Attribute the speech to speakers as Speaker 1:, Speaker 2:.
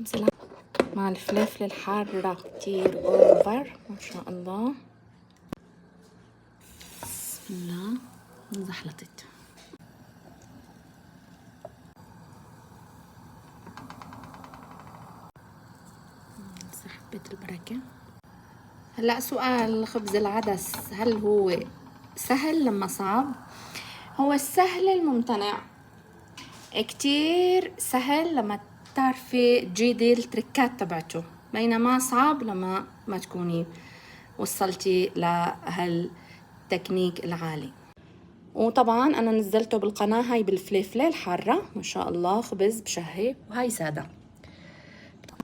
Speaker 1: خبز مع الفلفل الحارة كتير اوفر ما شاء الله. بسم الله. زحلطت. حبيت البركة. هلا سؤال خبز العدس، هل هو سهل لما صعب؟ هو السهل الممتنع، كتير سهل لما تعرفي تجيدي التركات تبعته، بينما صعب لما ما تكوني وصلتي لهالتكنيك العالي. وطبعا انا نزلته بالقناة هاي بالفلفلة الحارة ما شاء الله. خبز بشهي، وهاي سادة.